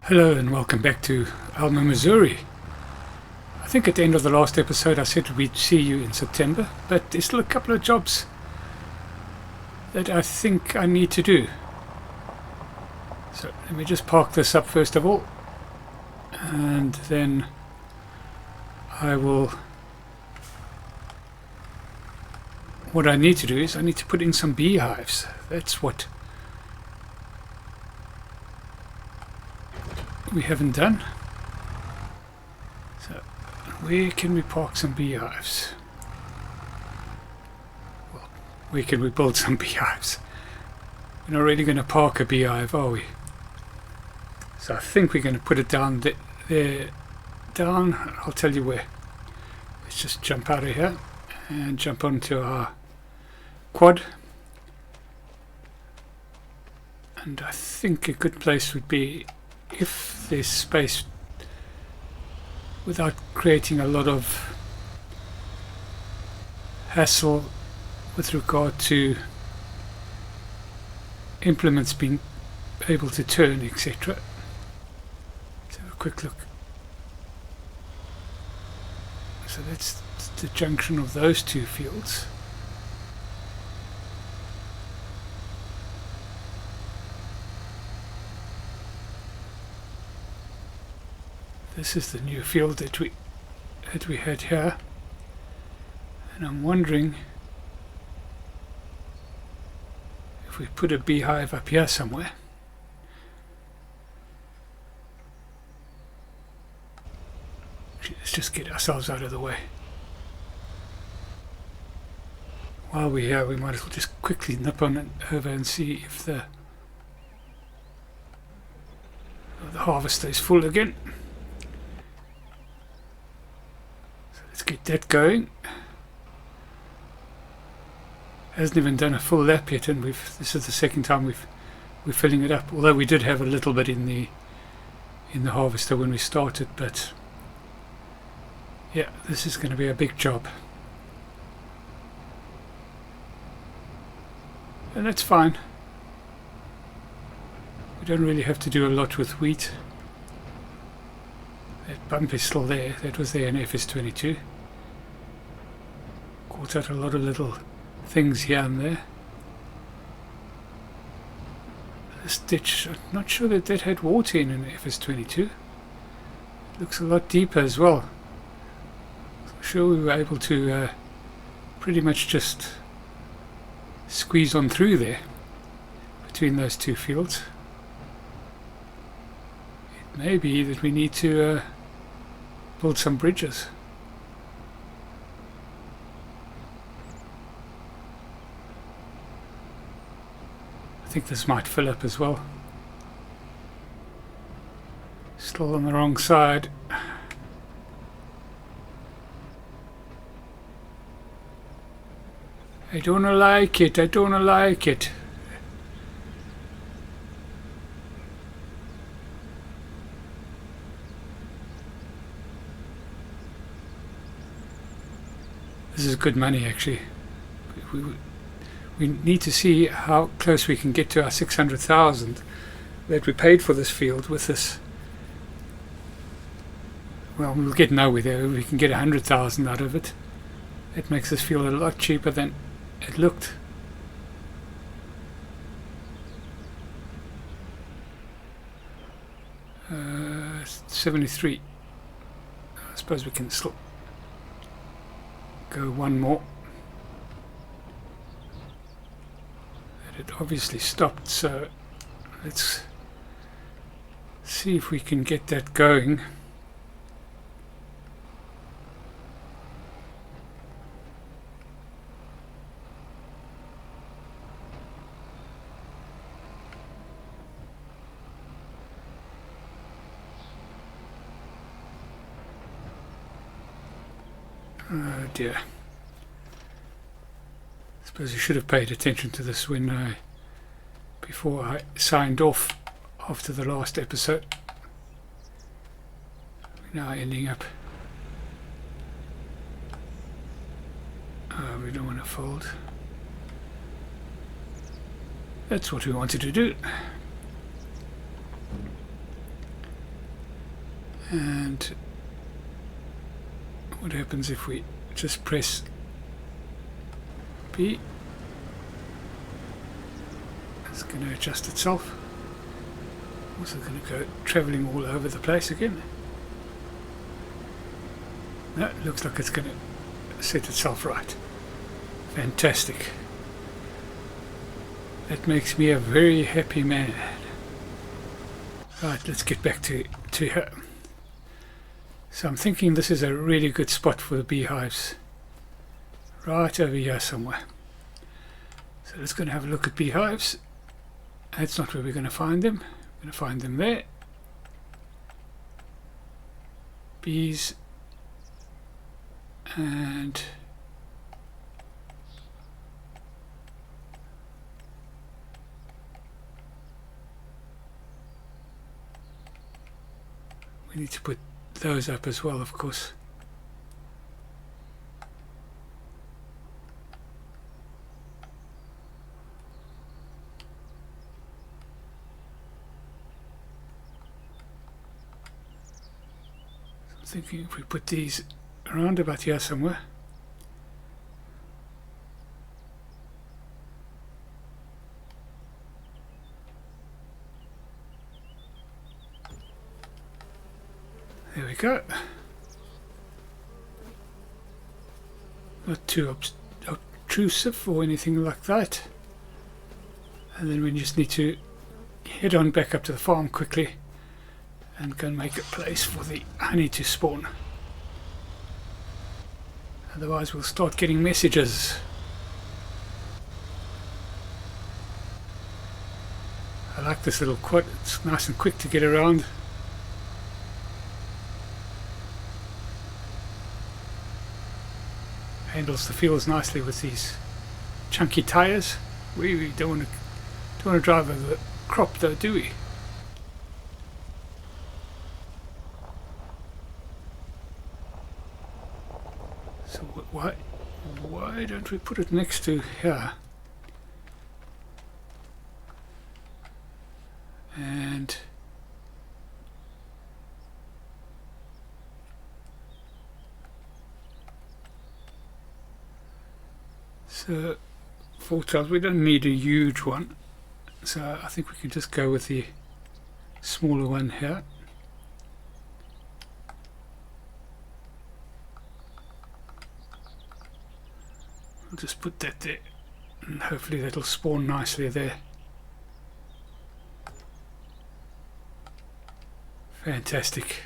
Hello and welcome back to Alma, Missouri. I think at the end of the last episode I said we'd see you in September, but there's still a couple of jobs that I think I need to do. So let me just park this up first of all, and then what I need to do is I need to put in some beehives. That's what we haven't done. So where can we park some beehives? Well, where can we build some beehives? We're not really going to park a beehive, are we? So I think we're going to put it down there. Down, I'll tell you where. Let's just jump out of here and jump onto our quad. And I think a good place would be, if there's space, without creating a lot of hassle with regard to implements being able to turn, etc. Let's have a quick look. So that's the junction of those two fields. This is the new field that we had here, and I'm wondering if we put a beehive up here somewhere. Let's just get ourselves out of the way. While we're here, we might as well just quickly nip on it over and see if the harvester is full again. Let's get that going. Hasn't even done a full lap yet, and this is the second time we're filling it up. Although we did have a little bit in the harvester when we started, but yeah, this is going to be a big job, and that's fine. We don't really have to do a lot with wheat. That bump is still there. That was there in FS25. Caught out a lot of little things here and there. This ditch, I'm not sure that had water in FS25. It looks a lot deeper as well. I'm sure we were able to pretty much just squeeze on through there between those two fields. It may be that we need to build some bridges. I think this might fill up as well. Still on the wrong side. I don't like it. I don't like it. This is good money, actually. We need to see how close we can get to our 600,000 that we paid for this field with this. Well, we'll get nowhere there. We can get 100,000 out of it. It makes us feel a lot cheaper than it looked. Uh, 73. I suppose we can still go one more. It obviously stopped, so let's see if we can get that going. Oh dear. I suppose I should have paid attention to this before I signed off after the last episode. We're now ending up. We don't want to fold. That's what we wanted to do. And what happens if we just press B? It's going to adjust itself. Also going to go travelling all over the place again. No, it looks like it's going to set itself right. Fantastic. That makes me a very happy man. Right, let's get back to her. So I'm thinking this is a really good spot for the beehives. Right over here somewhere. So let's go and have a look at beehives. That's not where we're going to find them. We're going to find them there. Bees. And we need to put those up as well, of course. So I'm thinking if we put these around about here somewhere. There we go. Not too obtrusive or anything like that. And then we just need to head on back up to the farm quickly and go and make a place for the honey to spawn. Otherwise we'll start getting messages. I like this little quad, it's nice and quick to get around. Handles the fields nicely with these chunky tyres. We don't want to drive over the crop though, do we? So why don't we put it next to here? And so 4 tiles, we don't need a huge one, so I think we can just go with the smaller one here. I'll just put that there and hopefully that'll spawn nicely there. Fantastic.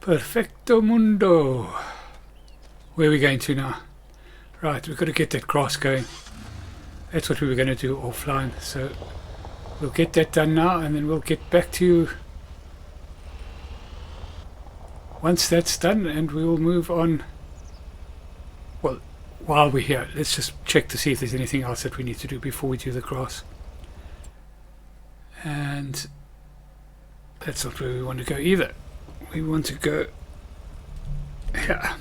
Perfecto mundo. Where are we going to now? Right, we've got to get that grass going. That's what we were going to do offline, so we'll get that done now and then we'll get back to you once that's done, and we will move on. Well, while we're here, let's just check to see if there's anything else that we need to do before we do the grass. And that's not where we want to go either. We want to go here.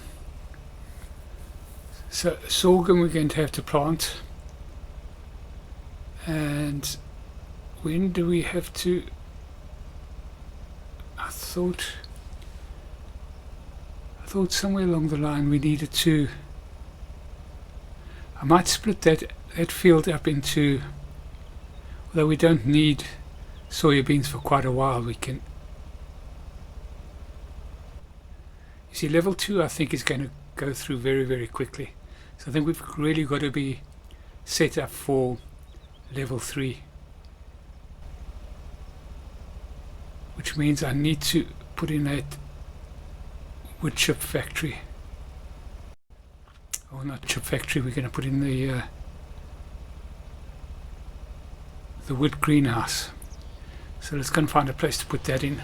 So sorghum we're going to have to plant. And when do we have to? I thought somewhere along the line we needed to. I might split that field up into, although we don't need soybeans for quite a while, we can. You see, level 2 I think is going to go through very, very quickly. So I think we've really got to be set up for level 3. Which means I need to put in that wood chip factory. Or not chip factory, we're going to put in the wood greenhouse. So let's go and find a place to put that in.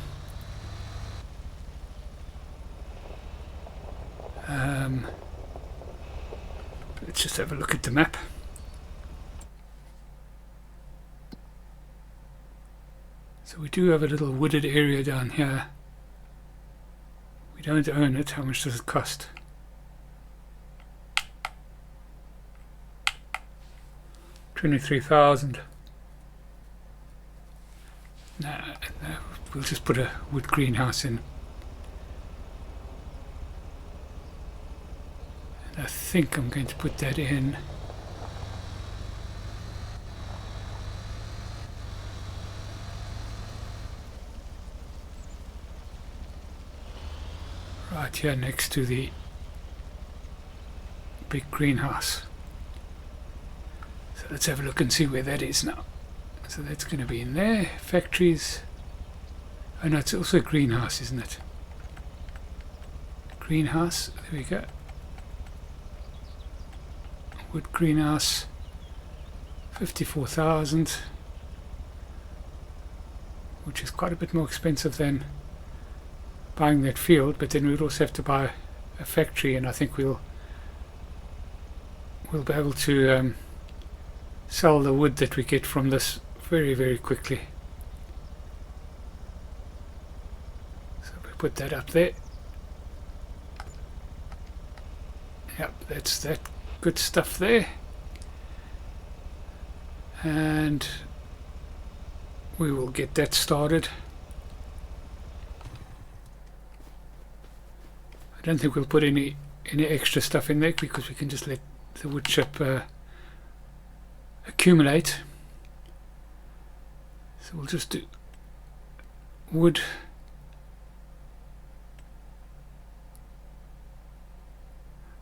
Let's just have a look at the map. So we do have a little wooded area down here. We don't own it. How much does it cost? $23,000. No, we'll just put a wood greenhouse in. And I think I'm going to put that in right here next to the big greenhouse. So let's have a look and see where that is now. So that's going to be in there. Factories. Oh no, it's also a greenhouse, isn't it? Greenhouse, there we go. Wood greenhouse, 54,000, which is quite a bit more expensive than buying that field, but then we'd also have to buy a factory, and I think we'll be able to sell the wood that we get from this very, very quickly. So we put that up there. Yep, that's that good stuff there. And we will get that started. I don't think we'll put any extra stuff in there because we can just let the wood chip accumulate. So we'll just do wood.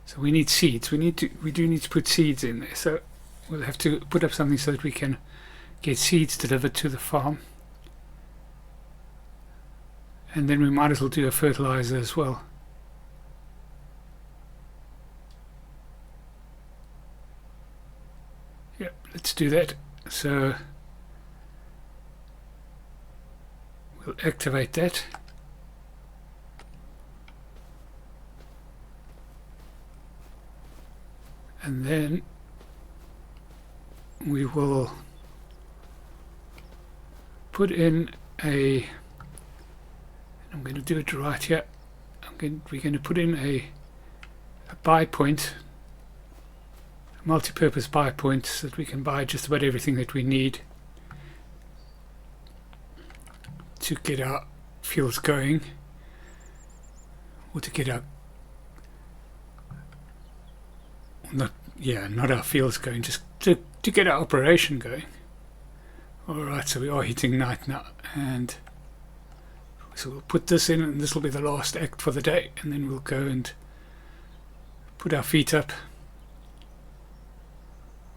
So we need seeds. We do need to put seeds in there. So we'll have to put up something so that we can get seeds delivered to the farm. And then we might as well do a fertilizer as well. Yep, let's do that. So we'll activate that. And then we will put in a, I'm going to do it right here, we're going to put in a buy point, a multi-purpose buy point, so that we can buy just about everything that we need to get our fields going, or to get our not our fields going, just to get our operation going. Alright, so we are hitting night now, and so we'll put this in, and this will be the last act for the day, and then we'll go and put our feet up.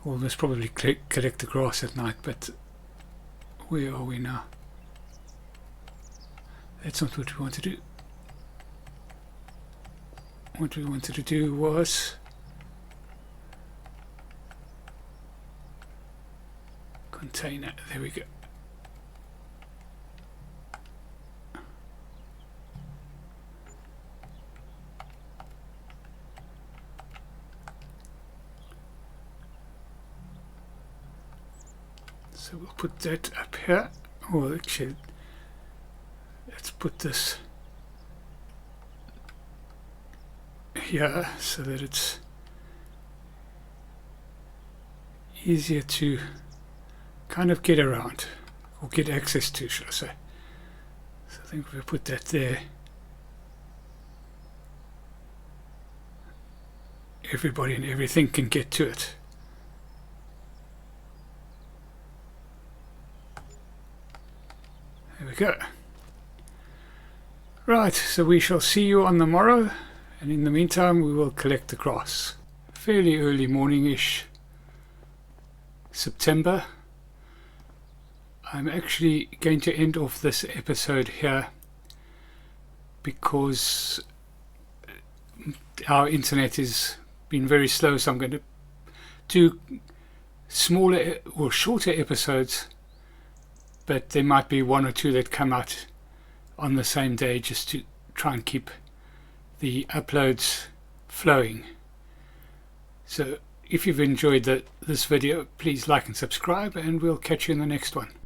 We'll most probably collect the grass at night, but where are we now? That's not what we want to do. What we wanted to do was container, there we go. So we'll put that up here, or actually let's put this here so that it's easier to kind of get around, or get access to, should I say. So I think if we put that there, everybody and everything can get to it. There we go. Right, so we shall see you on the morrow, and in the meantime we will collect the grass. Fairly early morning-ish, September. I'm actually going to end off this episode here because our internet has been very slow, so I'm going to do smaller or shorter episodes, but there might be one or two that come out on the same day, just to try and keep the uploads flowing. So if you've enjoyed this video, please like and subscribe, and we'll catch you in the next one.